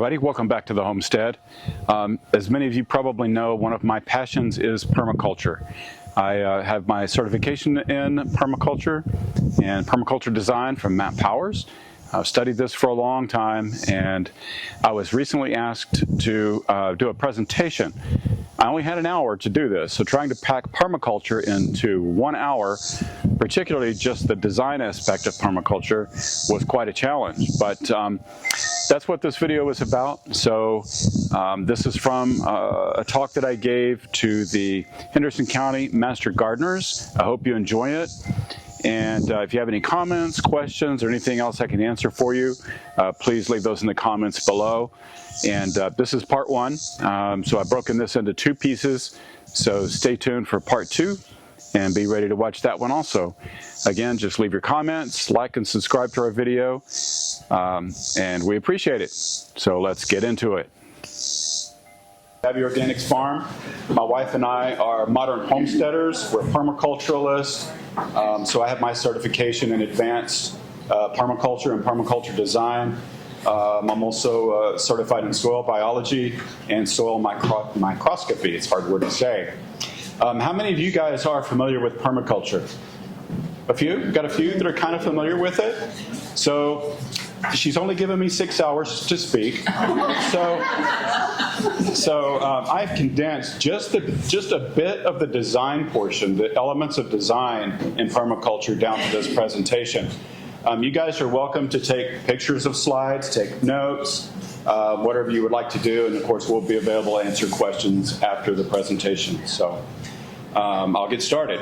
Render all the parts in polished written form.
everybody. Welcome back to the Homestead. As many of you probably know, one of my passions is permaculture. I have my certification in permaculture and permaculture design from Matt Powers. I've studied this for a long time, and I was recently asked to do a presentation. I only had an hour to do this, so trying to pack permaculture into 1 hour, particularly just the design aspect of permaculture, was quite a challenge. But that's what this video is about. So this is from a talk that I gave to the Henderson County Master Gardeners. I hope you enjoy it. And if you have any comments, questions, or anything else I can answer for you, please leave those in the comments below. And this is part one. So I've broken this into 2 pieces. So stay tuned for part 2 and be ready to watch that one also. Again, just leave your comments, like and subscribe to our video, and we appreciate it. So let's get into it. Happy Organics Farm. My wife and I are modern homesteaders. We're permaculturalists. So I have my certification in advanced permaculture and permaculture design. I'm also certified in soil biology and soil microscopy. It's a hard word to say. How many of you guys are familiar with permaculture? A few? We've got a few that are kind of familiar with it. So she's only given me 6 hours to speak. So I've condensed just a bit of the design portion, the elements of design in permaculture down to this presentation. You guys are welcome to take pictures of slides, take notes, whatever you would like to do, and of course we'll be available to answer questions after the presentation. So I'll get started.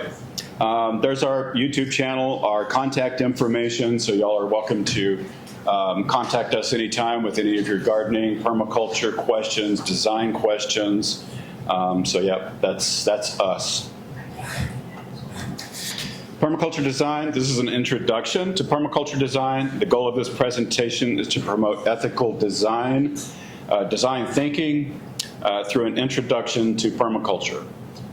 There's our YouTube channel, our contact information, so y'all are welcome to contact us anytime with any of your gardening, permaculture questions, design questions. So yeah, that's us. Permaculture design, this is an introduction to permaculture design. The goal of this presentation is to promote ethical design, design thinking through an introduction to permaculture.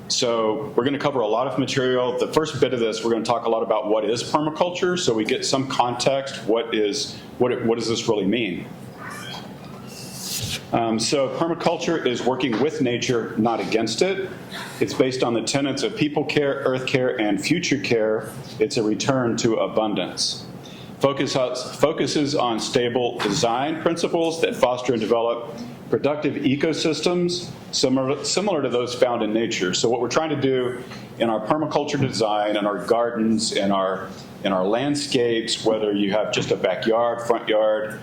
So we're going to cover a lot of material. The first bit of this, we're going to talk a lot about what is permaculture, so we get some context. What does this really mean? So permaculture is working with nature, not against it. It's based on the tenets of people care, earth care, and future care. It's a return to abundance. Focuses on stable design principles that foster and develop productive ecosystems similar to those found in nature. So what we're trying to do in our permaculture design, in our gardens, in our landscapes, whether you have just a backyard, front yard,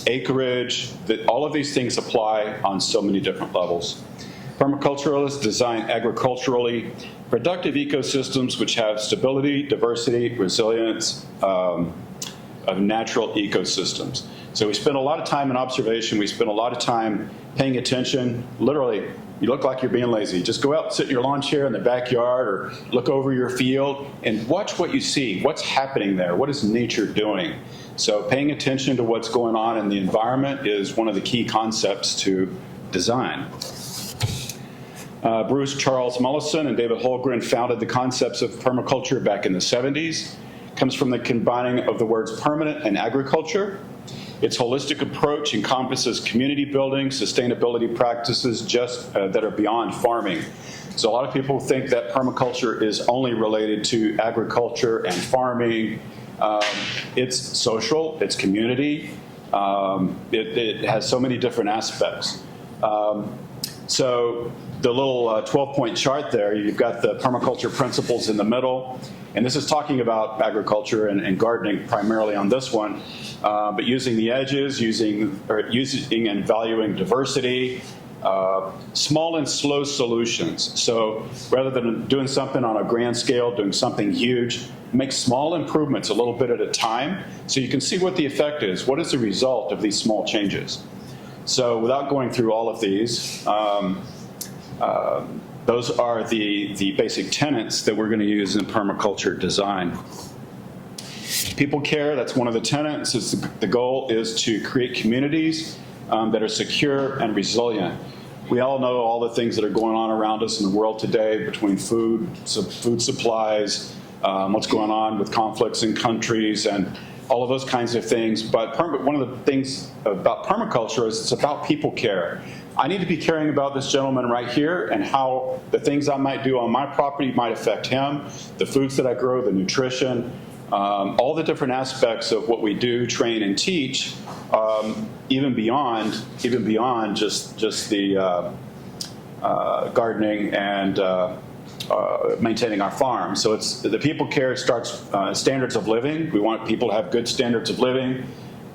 acreage, all of these things apply on so many different levels. Permaculturalists design agriculturally productive ecosystems which have stability, diversity, resilience of natural ecosystems. So we spend a lot of time in observation. We spend a lot of time paying attention. Literally, you look like you're being lazy. Just go out and sit in your lawn chair in the backyard or look over your field and watch what you see. What's happening there? What is nature doing? So paying attention to what's going on in the environment is one of the key concepts to design. Bruce Charles Mollison and David Holmgren founded the concepts of permaculture back in the 70s. It comes from the combining of the words permanent and agriculture. Its holistic approach encompasses community building, sustainability practices that are beyond farming. So a lot of people think that permaculture is only related to agriculture and farming. It's social, it's community. It has so many different aspects. So the little 12-point chart there, you've got the permaculture principles in the middle. And this is talking about agriculture and gardening primarily on this one, but using the edges, using and valuing diversity, small and slow solutions. So rather than doing something on a grand scale, doing something huge, make small improvements a little bit at a time so you can see what the effect is. What is the result of these small changes? So without going through all of these, those are the basic tenets that we're going to use in permaculture design. People care, that's one of the tenets. The goal is to create communities that are secure and resilient. We all know all the things that are going on around us in the world today between food supplies, what's going on with conflicts in countries, and all of those kinds of things. But one of the things about permaculture is it's about people care. I need to be caring about this gentleman right here and how the things I might do on my property might affect him, the foods that I grow, the nutrition, all the different aspects of what we do, train, and teach, even beyond just the gardening and maintaining our farm. So it's the people care starts standards of living. We want people to have good standards of living.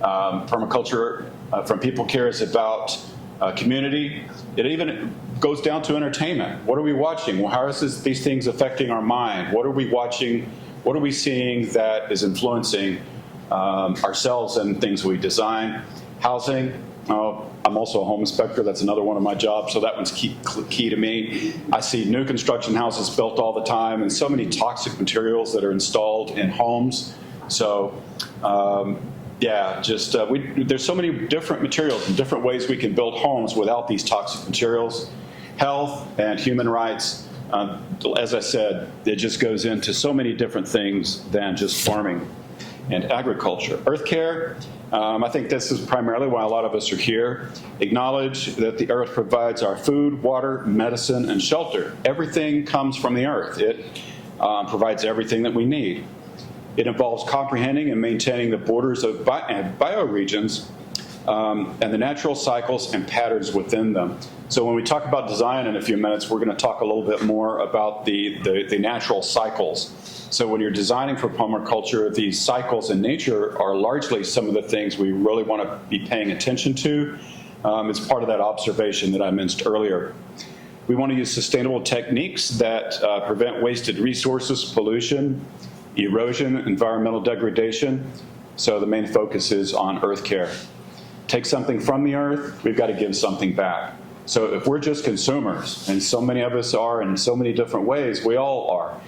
Permaculture from people care is about community. It even goes down to entertainment. What are we watching? Well, how is these things affecting our mind? What are we watching? What are we seeing that is influencing ourselves and things we design? Housing. I'm also a home inspector. That's another one of my jobs, so that one's key to me. I see new construction houses built all the time, and so many toxic materials that are installed in homes. So, yeah, there's so many different materials and different ways we can build homes without these toxic materials. Health and human rights. As I said, it just goes into so many different things than just farming and agriculture. Earth care. I think this is primarily why a lot of us are here. Acknowledge that the earth provides our food, water, medicine, and shelter. Everything comes from the earth. It provides everything that we need. It involves comprehending and maintaining the borders of bioregions and the natural cycles and patterns within them. So when we talk about design in a few minutes, we're going to talk a little bit more about the natural cycles. So when you're designing for permaculture, these cycles in nature are largely some of the things we really want to be paying attention to. It's part of that observation that I mentioned earlier. We want to use sustainable techniques that prevent wasted resources, pollution, erosion, environmental degradation. So the main focus is on earth care. Take something from the earth, we've got to give something back. So if we're just consumers, and so many of us are in so many different ways, we all are.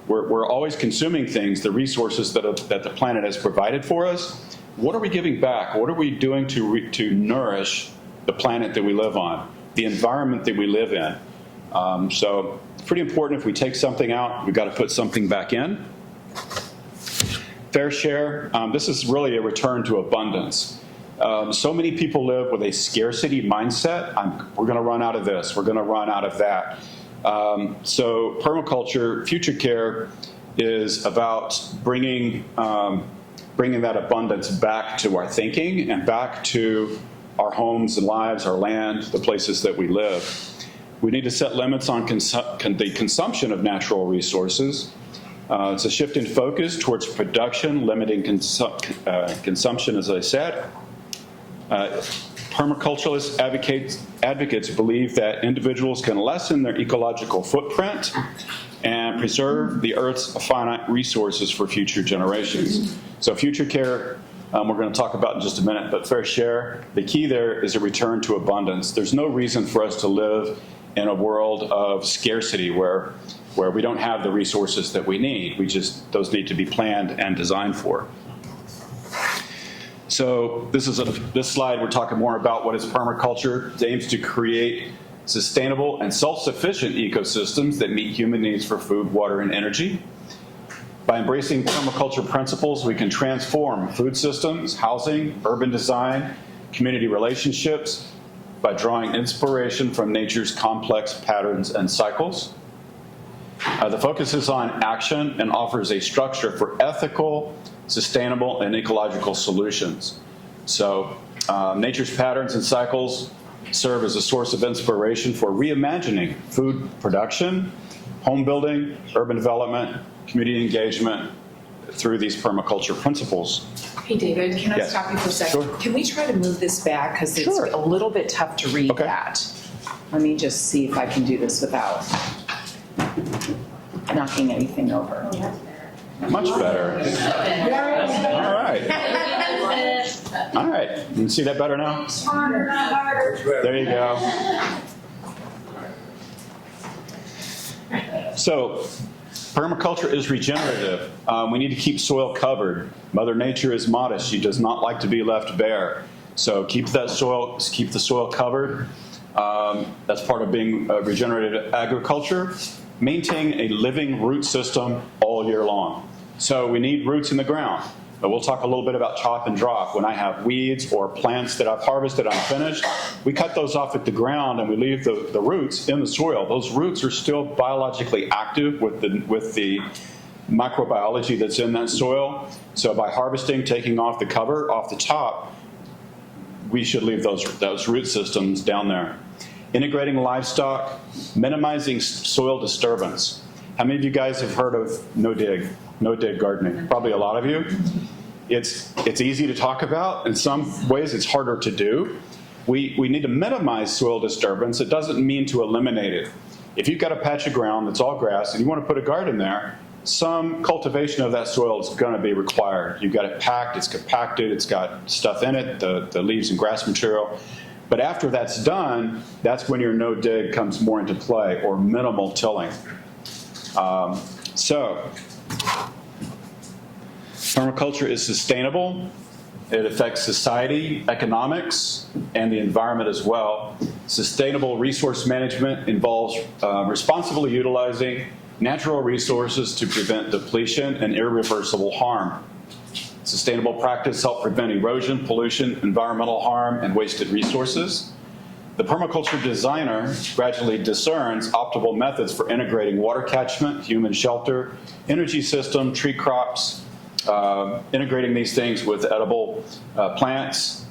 We're always consuming things, the resources that the planet has provided for us. What are we giving back? What are we doing to nourish the planet that we live on, the environment that we live in? So it's pretty important. If we take something out, we've got to put something back in. Fair share. This is really a return to abundance. So many people live with a scarcity mindset. We're going to run out of this. We're going to run out of that. So permaculture, future care, is about bringing that abundance back to our thinking and back to our homes and lives, our land, the places that we live. We need to set limits on the consumption of natural resources. It's a shift in focus towards production, limiting consumption, as I said. Permaculturalist advocates believe that individuals can lessen their ecological footprint and preserve the Earth's finite resources for future generations. So future care, we're going to talk about in just a minute, but fair share, the key there is a return to abundance. There's no reason for us to live in a world of scarcity where we don't have the resources that we need. Those need to be planned and designed for. So this slide, we're talking more about what is permaculture. It aims to create sustainable and self-sufficient ecosystems that meet human needs for food, water, and energy. By embracing permaculture principles, we can transform food systems, housing, urban design, community relationships by drawing inspiration from nature's complex patterns and cycles. The focus is on action and offers a structure for ethical, sustainable, and ecological solutions. So nature's patterns and cycles serve as a source of inspiration for reimagining food production, home building, urban development, community engagement through these permaculture principles. Hey David, can I stop you for a second? Sure. Can we try to move this back, because it's a little bit tough to read that. Let me just see if I can do this without knocking anything over. Much better. All right. All right. You can see that better now? There you go. So, permaculture is regenerative. We need to keep soil covered. Mother Nature is modest. She does not like to be left bare. So keep the soil covered. That's part of being regenerative agriculture. Maintain a living root system all year long. So we need roots in the ground. But we'll talk a little bit about chop and drop. When I have weeds or plants that I've harvested unfinished, we cut those off at the ground and we leave the roots in the soil. Those roots are still biologically active with the microbiology that's in that soil. So by harvesting, taking off the cover, off the top, we should leave those root systems down there. Integrating livestock, minimizing soil disturbance. How many of you guys have heard of no-dig gardening? Probably a lot of you. It's easy to talk about. In some ways, it's harder to do. We need to minimize soil disturbance. It doesn't mean to eliminate it. If you've got a patch of ground that's all grass and you want to put a garden there, some cultivation of that soil is going to be required. You've got it packed, it's compacted, it's got stuff in it, the leaves and grass material. But after that's done, that's when your no-dig comes more into play, or minimal tilling. So, permaculture is sustainable. It affects society, economics, and the environment as well. Sustainable resource management involves responsibly utilizing natural resources to prevent depletion and irreversible harm. Sustainable practice helps prevent erosion, pollution, environmental harm, and wasted resources. The permaculture designer gradually discerns optimal methods for integrating water catchment, human shelter, energy system, tree crops, integrating these things with edible plants,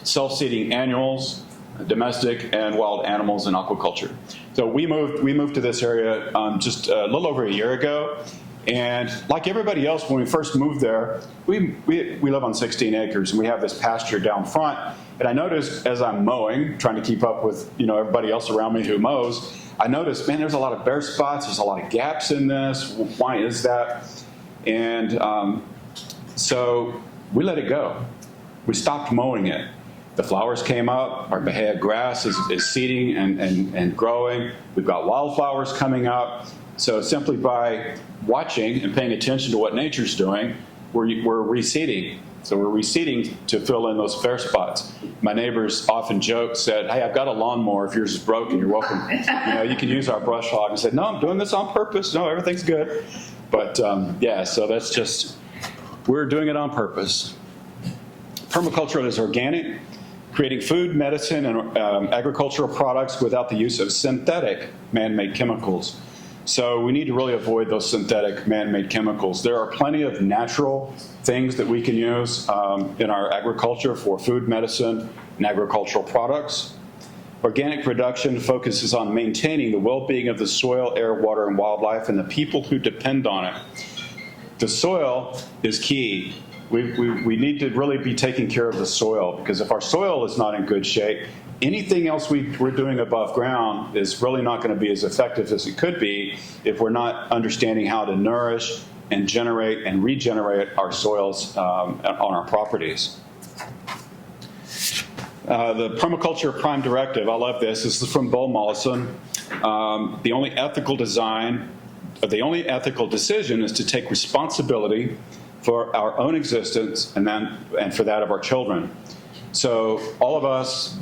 self-seeding annuals, domestic and wild animals, and aquaculture. So we moved to this area just a little over a year ago, and like everybody else, when we first moved there, we live on 16 acres, and we have this pasture down front. And I noticed as I'm mowing, trying to keep up with everybody else around me who mows, I noticed, man, there's a lot of bare spots. There's a lot of gaps in this. Why is that? And so we let it go. We stopped mowing it. The flowers came up, our bahia grass is seeding and growing. We've got wildflowers coming up. So simply by watching and paying attention to what nature's doing, we're reseeding. So we're reseeding to fill in those bare spots. My neighbors often said, hey, I've got a lawnmower. If yours is broken, you're welcome. You can use our brush hog. I said, no, I'm doing this on purpose. No, everything's good. But yeah, so that's just, we're doing it on purpose. Permaculture is organic, creating food, medicine, and agricultural products without the use of synthetic man-made chemicals. So we need to really avoid those synthetic man-made chemicals. There are plenty of natural things that we can use in our agriculture for food, medicine, and agricultural products. Organic production focuses on maintaining the well-being of the soil, air, water, and wildlife, and the people who depend on it. The soil is key. We need to really be taking care of the soil, because if our soil is not in good shape, anything else we're doing above ground is really not going to be as effective as it could be if we're not understanding how to nourish and generate and regenerate our soils on our properties. The Permaculture Prime Directive, I love this. This is from Bill Mollison. The only ethical decision is to take responsibility for our own existence and for that of our children. So all of us,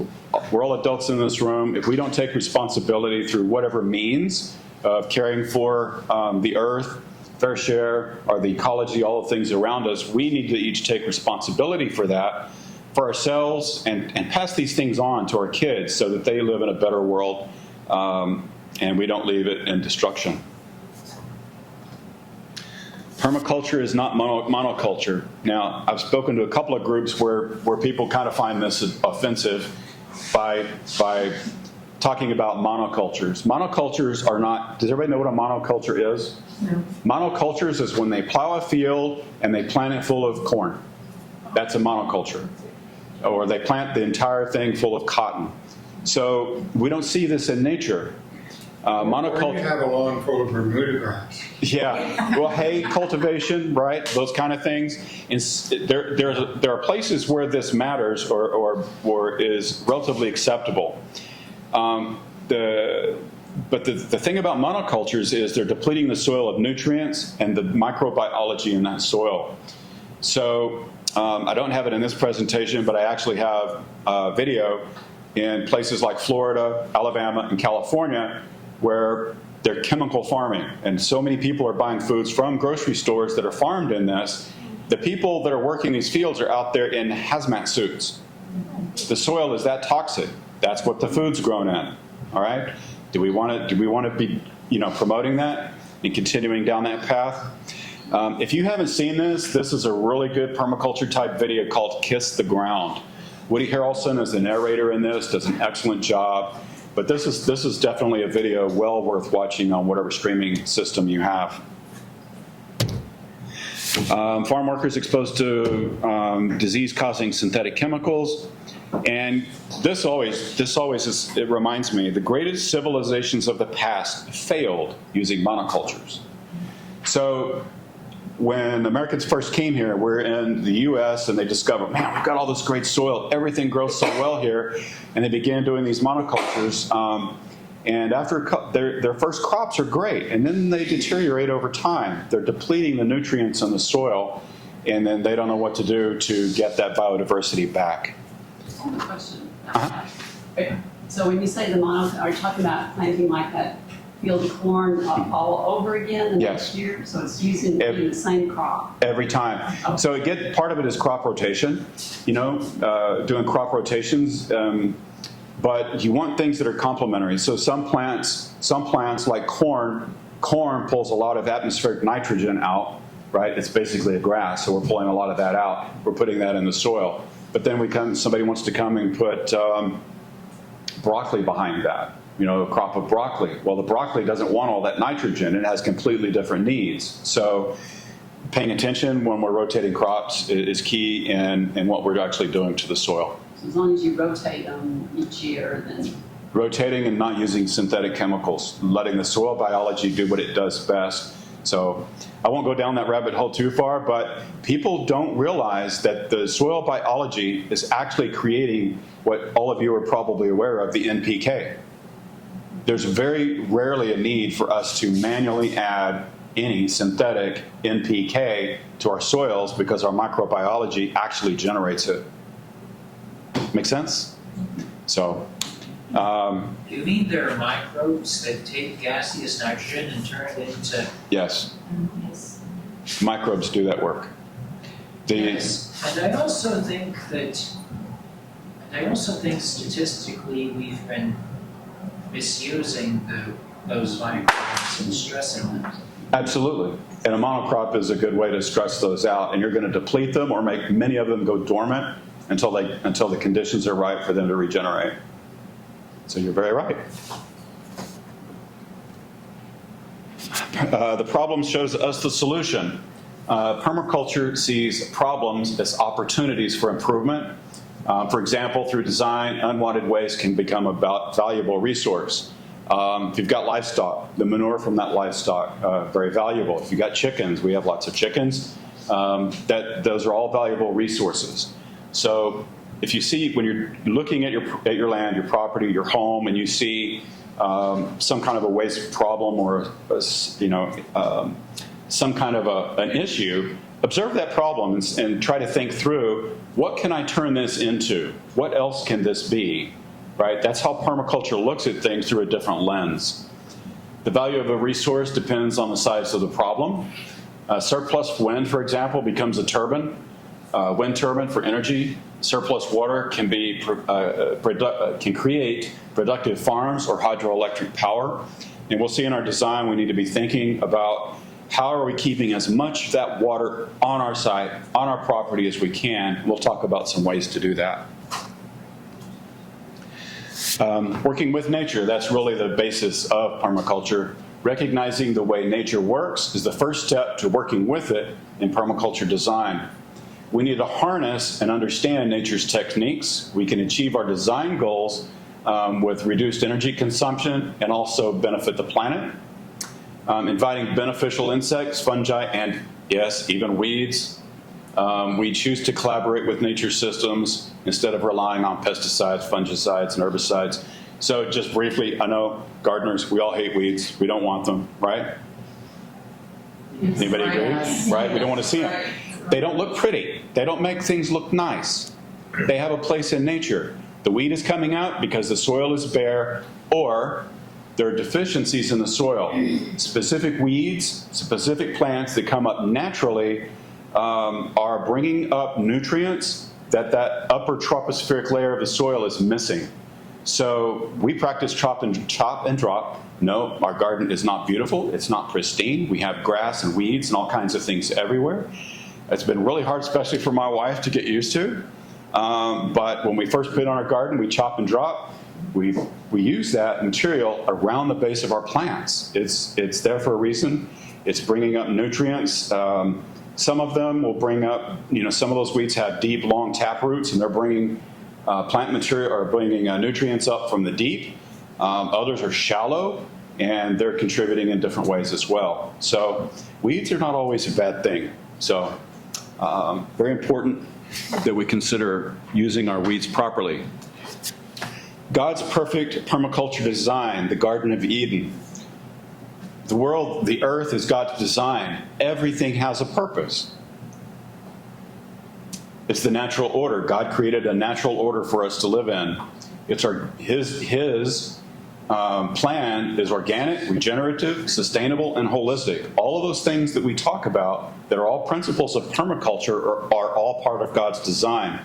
we're all adults in this room. If we don't take responsibility through whatever means of caring for the earth, fair share, or the ecology, all the things around us, we need to each take responsibility for that, for ourselves, and pass these things on to our kids so that they live in a better world and we don't leave it in destruction. Permaculture is not monoculture. Now, I've spoken to a couple of groups where people kind of find this offensive by talking about monocultures. Monocultures are not, does everybody know what a monoculture is? No. Monocultures is when they plow a field and they plant it full of corn. That's a monoculture. Or they plant the entire thing full of cotton. So we don't see this in nature. Monoculture. Or you have a lawn full of Bermuda grass. Yeah, well, hay cultivation, right? Those kind of things. And there are places where this matters or is relatively acceptable. But the thing about monocultures is they're depleting the soil of nutrients and the microbiology in that soil. So I don't have it in this presentation, but I actually have a video in places like Florida, Alabama, and California where they're chemical farming. And so many people are buying foods from grocery stores that are farmed in this. The people that are working these fields are out there in hazmat suits. The soil is that toxic. That's what the food's grown in. All right. Do we want to be, promoting that and continuing down that path? If you haven't seen this is a really good permaculture type video called "Kiss the Ground." Woody Harrelson is the narrator in this, does an excellent job. But this is definitely a video well worth watching on whatever streaming system you have. Farm workers exposed to disease-causing synthetic chemicals. And this always it reminds me, the greatest civilizations of the past failed using monocultures. So when Americans first came here, we're in the U.S. and they discovered, man, we've got all this great soil. Everything grows so well here. And they began doing these monocultures. And after their first crops are great, and then they deteriorate over time. They're depleting the nutrients in the soil, and then they don't know what to do to get that biodiversity back. I have a question. So when you say the mono, are you talking about planting like that field of corn all over again the next year? So it's using the same crop? Every time. Okay. So part of it is crop rotation, doing crop rotations. But you want things that are complementary. So some plants like corn pulls a lot of atmospheric nitrogen out, right? It's basically a grass, so we're pulling a lot of that out. We're putting that in the soil. But then somebody wants to come and put broccoli behind that, a crop of broccoli. Well, the broccoli doesn't want all that nitrogen. It has completely different needs. So paying attention when we're rotating crops is key in what we're actually doing to the soil. So as long as you rotate them each year, then... Rotating and not using synthetic chemicals, letting the soil biology do what it does best. So I won't go down that rabbit hole too far, but people don't realize that the soil biology is actually creating what all of you are probably aware of, the NPK. There's very rarely a need for us to manually add any synthetic NPK to our soils because our microbiology actually generates it. Make sense? So. You mean there are microbes that take gaseous nitrogen and turn it into... Yes. Microbes do that work. Yes. And I also think statistically we've been misusing those microbes and stressing them. Absolutely. And a monocrop is a good way to stress those out. And you're going to deplete them or make many of them go dormant until the conditions are right for them to regenerate. So you're very right. The problem shows us the solution. Permaculture sees problems as opportunities for improvement. For example, through design, unwanted waste can become a valuable resource. If you've got livestock, the manure from that livestock, very valuable. If you've got chickens, we have lots of chickens. Those are all valuable resources. So if you see, when you're looking at your land, your property, your home, and you see some kind of a waste problem or some kind of an issue, observe that problem and try to think through, what can I turn this into? What else can this be? Right? That's how permaculture looks at things through a different lens. The value of a resource depends on the size of the problem. Surplus wind, for example, becomes a turbine. Wind turbine for energy. Surplus water can create productive farms or hydroelectric power. And we'll see in our design, we need to be thinking about how are we keeping as much of that water on our site, on our property as we can. We'll talk about some ways to do that. Working with nature, that's really the basis of permaculture. Recognizing the way nature works is the first step to working with it in permaculture design. We need to harness and understand nature's techniques. We can achieve our design goals with reduced energy consumption and also benefit the planet. Inviting beneficial insects, fungi, and yes, even weeds. We choose to collaborate with nature systems instead of relying on pesticides, fungicides, and herbicides. So just briefly, I know gardeners, we all hate weeds. We don't want them, right? Anybody agree? Right? We don't want to see them. They don't look pretty. They don't make things look nice. They have a place in nature. The weed is coming out because the soil is bare, or there are deficiencies in the soil. Specific weeds, specific plants that come up naturally are bringing up nutrients that upper tropospheric layer of the soil is missing. So we practice chop and drop. No, our garden is not beautiful. It's not pristine. We have grass and weeds and all kinds of things everywhere. It's been really hard, especially for my wife, to get used to. But when we first put it on our garden, we chop and drop. We use that material around the base of our plants. It's there for a reason. It's bringing up nutrients. Some of them will bring up, some of those weeds have deep, long tap roots, and they're bringing plant material or bringing nutrients up from the deep. Others are shallow, and they're contributing in different ways as well. So weeds are not always a bad thing. So very important that we consider using our weeds properly. God's perfect permaculture design, the Garden of Eden. The world, the earth is God's design. Everything has a purpose. It's the natural order. God created a natural order for us to live in. It's His plan is organic, regenerative, sustainable, and holistic. All of those things that we talk about that are all principles of permaculture are all part of God's design.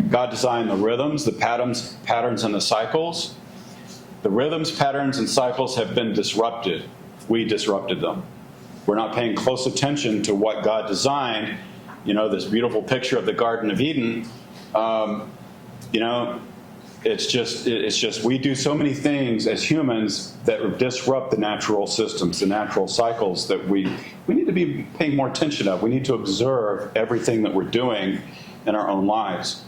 God designed the rhythms, the patterns, and the cycles. The rhythms, patterns, and cycles have been disrupted. We disrupted them. We're not paying close attention to what God designed. This beautiful picture of the Garden of Eden. It's just we do so many things as humans that disrupt the natural systems, the natural cycles that we need to be paying more attention of. We need to observe everything that we're doing in our own lives.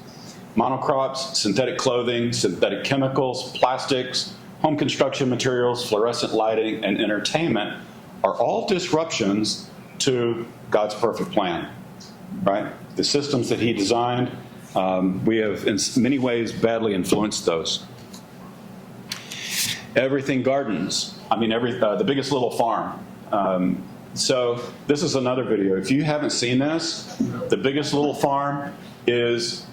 Monocrops, synthetic clothing, synthetic chemicals, plastics, home construction materials, fluorescent lighting, and entertainment are all disruptions to God's perfect plan, right? The systems that He designed, we have in many ways badly influenced those. Everything Gardens, the Biggest Little Farm. So this is another video. If you haven't seen this, The Biggest Little Farm is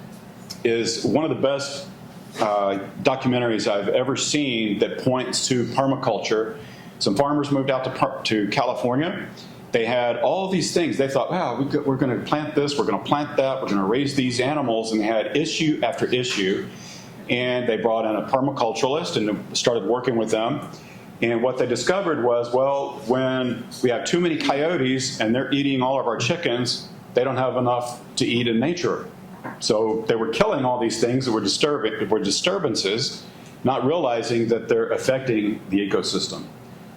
one of the best documentaries I've ever seen that points to permaculture. Some farmers moved out to California. They had all these things. They thought, wow, we're going to plant this, we're going to plant that, we're going to raise these animals, and they had issue after issue. And they brought in a permaculturalist and started working with them. And what they discovered was, well, when we have too many coyotes and they're eating all of our chickens, they don't have enough to eat in nature. So they were killing all these things that were disturbances, not realizing that they're affecting the ecosystem.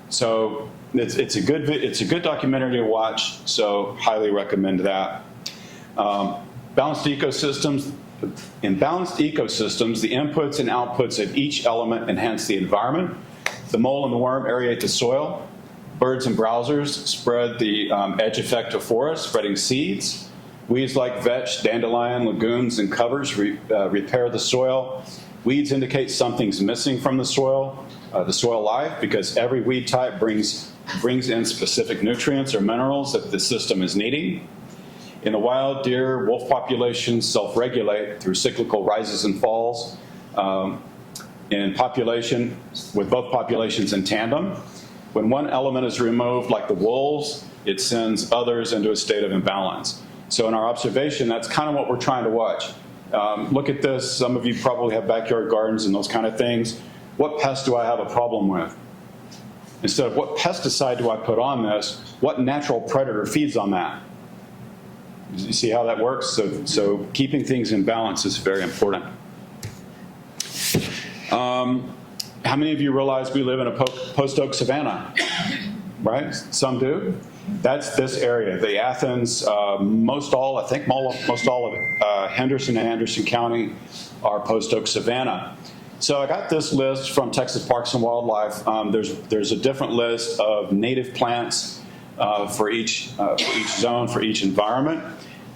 So it's a good documentary to watch. So highly recommend that. Balanced ecosystems. In balanced ecosystems, the inputs and outputs of each element enhance the environment. The mole and the worm aerate the soil. Birds and browsers spread the edge effect of forests, spreading seeds. Weeds like vetch, dandelion, legumes, and covers repair the soil. Weeds indicate something's missing from the soil life, because every weed type brings in specific nutrients or minerals that the system is needing. In the wild, deer, wolf populations self-regulate through cyclical rises and falls in population, with both populations in tandem. When one element is removed, like the wolves, it sends others into a state of imbalance. So in our observation, that's kind of what we're trying to watch. Look at this. Some of you probably have backyard gardens and those kind of things. What pest do I have a problem with? Instead of what pesticide do I put on this, what natural predator feeds on that? You see how that works? So keeping things in balance is very important. How many of you realize we live in a post-oak savanna? Right? Some do. That's this area. The Athens, most all of Henderson and Anderson County are post-oak savanna. So I got this list from Texas Parks and Wildlife. There's a different list of native plants for each zone, for each environment.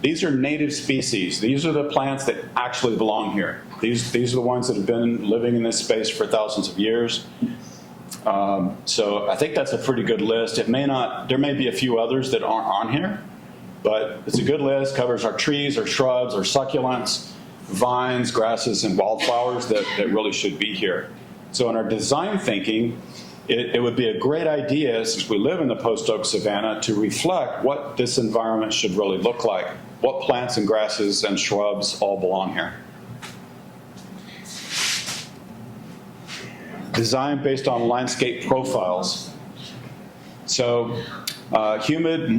These are native species. These are the plants that actually belong here. These are the ones that have been living in this space for thousands of years. So I think that's a pretty good list. There may be a few others that aren't on here, but it's a good list. Covers our trees, our shrubs, our succulents, vines, grasses, and wildflowers that really should be here. So in our design thinking, it would be a great idea, since we live in the post-oak savanna, to reflect what this environment should really look like. What plants and grasses and shrubs all belong here. Design based on landscape profiles. So humid,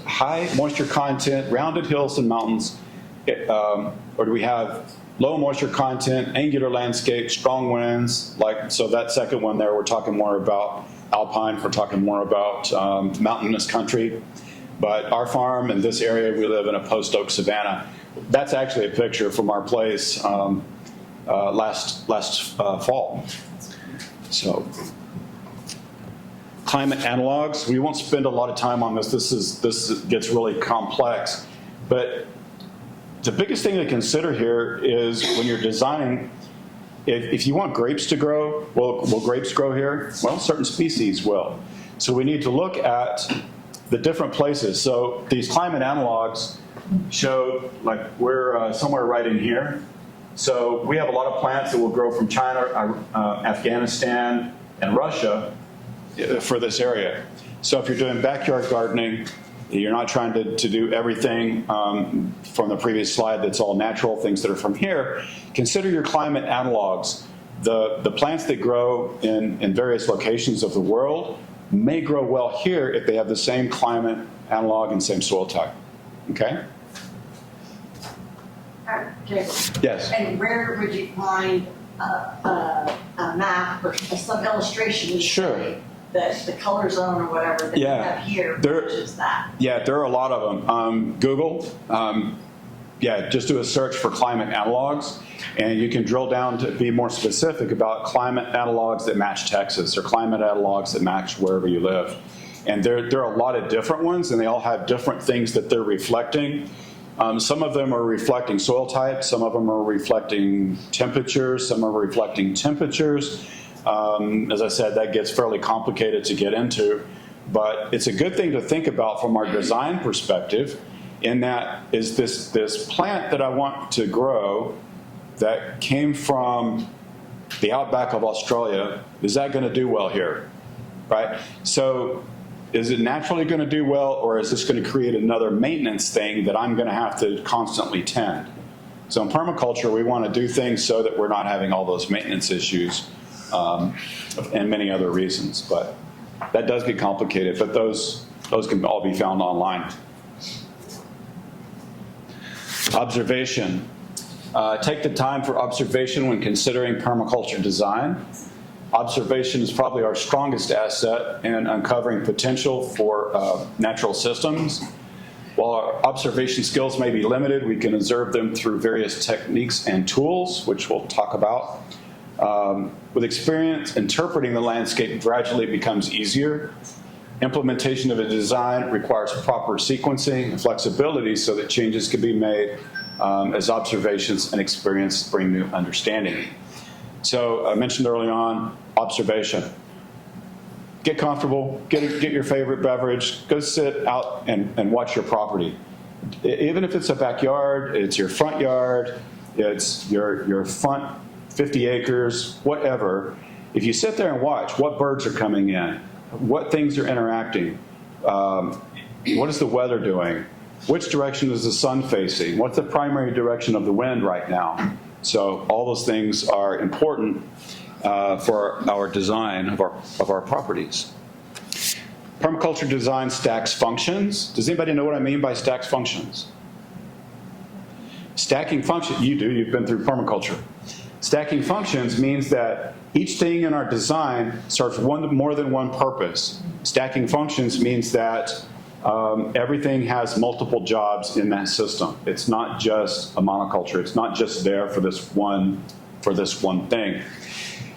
high moisture content, rounded hills and mountains, or do we have low moisture content, angular landscape, strong winds? Like, so that second one there, we're talking more about alpine, we're talking more about mountainous country. But our farm in this area, we live in a post-oak savanna. That's actually a picture from our place last fall. So, climate analogs. We won't spend a lot of time on this. This gets really complex. But the biggest thing to consider here is when you're designing, if you want grapes to grow, will grapes grow here? Well, certain species will. So we need to look at the different places. So these climate analogs show, like, we're somewhere right in here. So we have a lot of plants that will grow from China, Afghanistan, and Russia for this area. So if you're doing backyard gardening, you're not trying to do everything from the previous slide that's all natural, things that are from here. Consider your climate analogs. The plants that grow in various locations of the world may grow well here if they have the same climate analog and same soil type. Okay? Okay. Yes. And where would you find a map or some illustration? Sure. The color zone or whatever that you have here, which is that? Yeah, there are a lot of them. Google, just do a search for climate analogs, and you can drill down to be more specific about climate analogs that match Texas or climate analogs that match wherever you live. And there are a lot of different ones, and they all have different things that they're reflecting. Some of them are reflecting soil type, some of them are reflecting temperatures, some are reflecting temperatures. As I said, that gets fairly complicated to get into, but it's a good thing to think about from our design perspective, in that is this plant that I want to grow that came from the outback of Australia, is that going to do well here, right? So is it naturally going to do well, or is this going to create another maintenance thing that I'm going to have to constantly tend? So in permaculture, we want to do things so that we're not having all those maintenance issues and many other reasons. But that does get complicated, but those can all be found online. Observation. Take the time for observation when considering permaculture design. Observation is probably our strongest asset in uncovering potential for natural systems. While our observation skills may be limited, we can observe them through various techniques and tools, which we'll talk about. With experience, interpreting the landscape gradually becomes easier. Implementation of a design requires proper sequencing and flexibility so that changes can be made as observations and experience bring new understanding. So I mentioned early on, observation. Get comfortable, get your favorite beverage, go sit out and watch your property. Even if it's a backyard, it's your front yard, it's your front 50 acres, whatever. If you sit there and watch what birds are coming in, what things are interacting, what is the weather doing, which direction is the sun facing, what's the primary direction of the wind right now. So all those things are important for our design of our properties. Permaculture design stacks functions. Does anybody know what I mean by stacks functions? Stacking function, you do, you've been through permaculture. Stacking functions means that each thing in our design serves more than one purpose. Stacking functions means that everything has multiple jobs in that system. It's not just a monoculture. It's not just there for this one thing.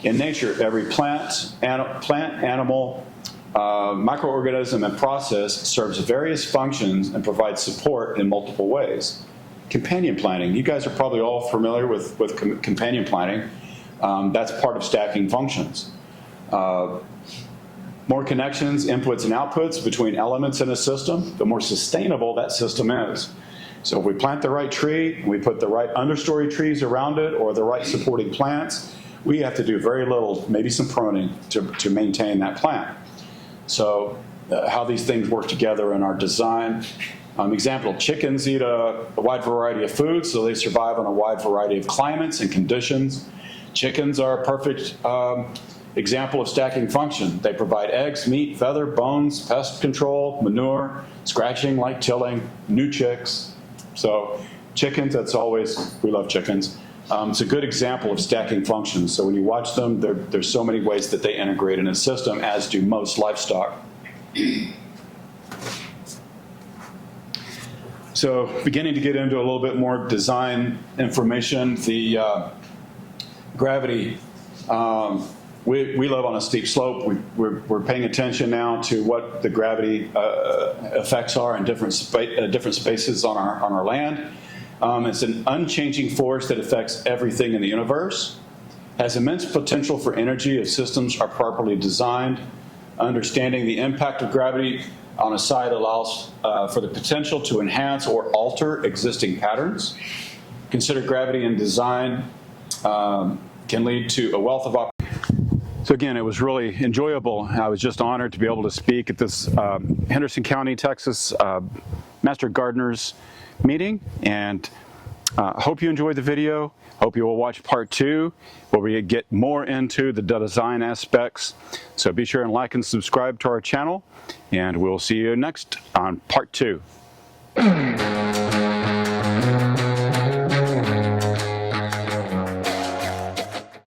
In nature, every plant, animal, microorganism, and process serves various functions and provides support in multiple ways. Companion planting. You guys are probably all familiar with companion planting. That's part of stacking functions. More connections, inputs, and outputs between elements in a system, the more sustainable that system is. So if we plant the right tree, we put the right understory trees around it or the right supporting plants, we have to do very little, maybe some pruning, to maintain that plant. So how these things work together in our design. Example, chickens eat a wide variety of foods, so they survive on a wide variety of climates and conditions. Chickens are a perfect example of stacking function. They provide eggs, meat, feather, bones, pest control, manure, scratching like tilling, new chicks. So chickens, that's always, we love chickens. It's a good example of stacking functions. So when you watch them, there's so many ways that they integrate in a system, as do most livestock. So beginning to get into a little bit more design information, the gravity, we live on a steep slope. We're paying attention now to what the gravity effects are in different spaces on our land. It's an unchanging force that affects everything in the universe, has immense potential for energy if systems are properly designed. Understanding the impact of gravity on a site allows for the potential to enhance or alter existing patterns. Consider gravity in design can lead to a wealth of opportunities. So again, it was really enjoyable. I was just honored to be able to speak at this Henderson County, Texas Master Gardeners meeting, and hope you enjoyed the video. Hope you will watch part 2, where we get more into the design aspects. So be sure and like and subscribe to our channel, and we'll see you next on part 2.